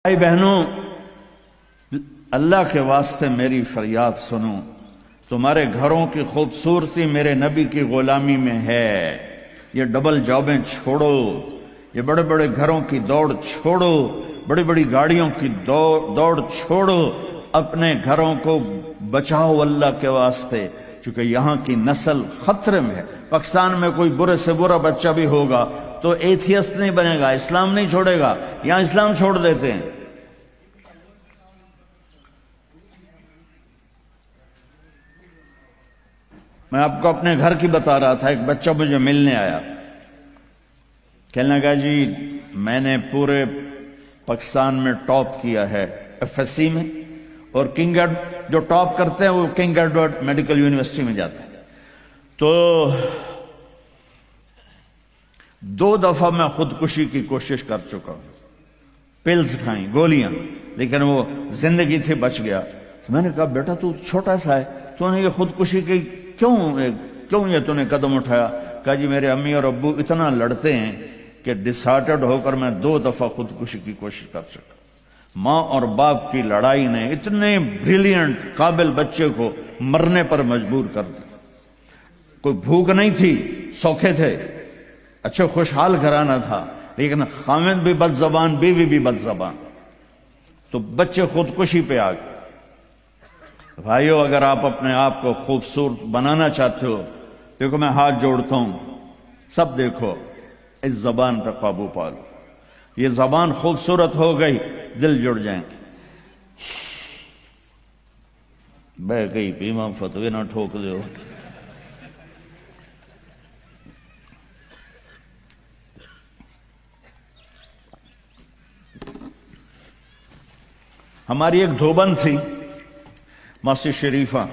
بھائی بہنوں، اللہ کے واسطے میری فریاد سنو، تمہارے گھروں کی خوبصورتی میرے نبی کی غلامی میں ہے۔ یہ ڈبل جابیں چھوڑو، یہ بڑے بڑے گھروں کی دوڑ چھوڑو، بڑی بڑی گاڑیوں کی دوڑ چھوڑو، اپنے گھروں کو بچاؤ اللہ کے واسطے، چونکہ یہاں کی نسل خطرے میں ہے۔ پاکستان میں کوئی برے سے برا بچہ بھی ہوگا تو ایتھیسٹ نہیں بنے گا، اسلام نہیں چھوڑے گا، یہاں اسلام چھوڑ دیتے ہیں۔ میں آپ کو اپنے گھر کی بتا رہا تھا، ایک بچہ مجھے ملنے آیا، کہنے لگا جی میں نے پورے پاکستان میں ٹاپ کیا ہے ایف ایس سی میں، اور کنگ جو ٹاپ کرتے ہیں وہ کنگ ایڈورڈ میڈیکل یونیورسٹی میں جاتے ہیں۔ تو 2 دفعہ میں خودکشی کی کوشش کر چکا ہوں، پلز کھائیں، گولیاں، لیکن وہ زندگی تھی، بچ گیا۔ میں نے کہا بیٹا تو چھوٹا سا ہے، تو نے یہ خودکشی کی کیوں یہ تو نے قدم اٹھایا؟ کہا جی میرے امی اور ابو اتنا لڑتے ہیں کہ ڈسہارٹڈ ہو کر میں 2 دفعہ خودکشی کی کوشش کر چکا۔ ماں اور باپ کی لڑائی نے اتنے بریلینٹ قابل بچے کو مرنے پر مجبور کر دیا۔ کوئی بھوک نہیں تھی، سوکھے تھے، اچھے خوشحال گھرانہ تھا، لیکن خامد بھی بد زبان، بیوی بھی بد زبان، تو بچے خودکشی پہ آ گئے۔ بھائیو، اگر آپ اپنے آپ کو خوبصورت بنانا چاہتے ہو، دیکھو میں ہاتھ جوڑتا ہوں، سب دیکھو، اس زبان پہ قابو پالو۔ یہ زبان خوبصورت ہو گئی، دل جڑ جائیں۔ بہ گئی امام فتوی نہ ٹھوک دو۔ ہماری ایک دھوبن تھی ماسی شریفہ،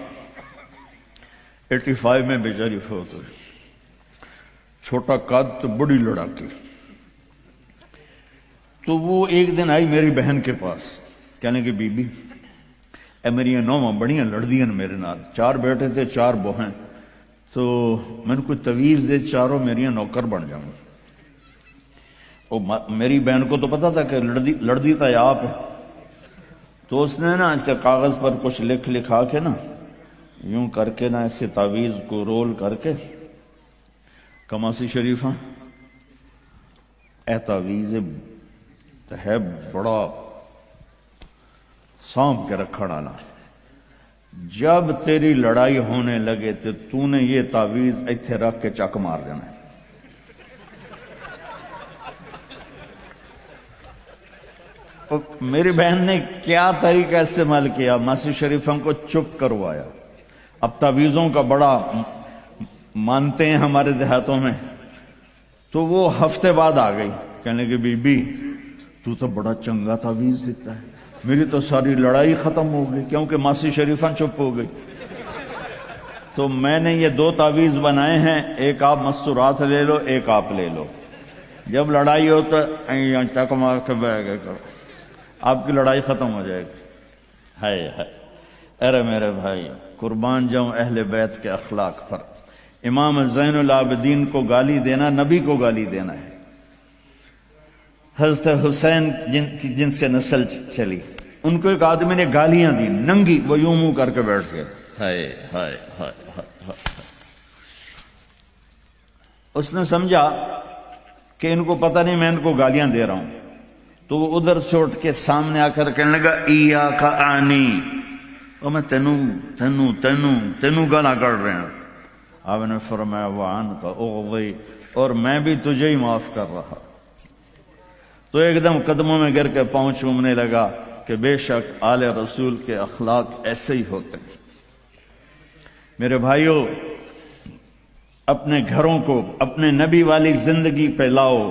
85 میں بیچاری فوت ہوئی، چھوٹا قد تو بڑی لڑاکی۔ تو وہ ایک دن آئی میری بہن کے پاس، کہنے کہ بی بی اے میری نوواں بڑیاں لڑدیاں میرے نال، 4 بیٹے تھے 4 بہن، تو میں نے کوئی تویز دے، چاروں میری نوکر بن جاؤں۔ میری بہن کو تو پتا تھا کہ لڑدی تھا آپ ہے، تو اس نے نا اسے کاغذ پر کچھ لکھا کے نا یوں کر کے نا اسے تعویذ کو رول کر کے، کماسی شریفہ اے تعویذ ہے بڑا سانپ کے رکھڑ آنا، جب تیری لڑائی ہونے لگے تو نے یہ تعویذ ایتھے رکھ کے چک مار دینا ہے۔ میری بہن نے کیا طریقہ استعمال کیا، ماسی شریفہ کو چپ کروایا۔ اب تعویذوں کا بڑا مانتے ہیں ہمارے دیہاتوں میں، تو وہ ہفتے بعد آ گئی، کہنے کہ بی بی تو تو بڑا چنگا تعویذ دیتا ہے، میری تو ساری لڑائی ختم ہو گئی، کیونکہ ماسی شریفہ چپ ہو گئی۔ تو میں نے یہ 2 تعویذ بنائے ہیں، ایک آپ مستورات لے لو، ایک آپ لے لو، جب لڑائی ہو تو چک مار کے بہ گئے کرو، آپ کی لڑائی ختم ہو جائے گی۔ ہائے ہائے، ارے میرے بھائی، قربان جاؤں اہل بیت کے اخلاق پر۔ امام زین العابدین کو گالی دینا نبی کو گالی دینا ہے۔ حضرت حسین جن سے نسل چلی، ان کو ایک آدمی نے گالیاں دی ننگی، وہ یوں منہ کر کے بیٹھ گئے۔ ہائے ہائے ہائے ہائے۔ اس نے سمجھا کہ ان کو پتہ نہیں میں ان کو گالیاں دے رہا ہوں، تو وہ ادھر سے اٹھ کے سامنے آ کر کہنے لگا ایاک اعنی، اور میں تینوں گالاں کر رہے ہیں۔ آپ نے فرمایا وعنک اغوی، اور میں بھی تجھے ہی معاف کر رہا۔ تو ایک دم قدموں میں گر کے پاؤں چومنے لگا کہ بے شک آل رسول کے اخلاق ایسے ہی ہوتے ہیں۔ میرے بھائیوں، اپنے گھروں کو اپنے نبی والی زندگی پہ لاؤ۔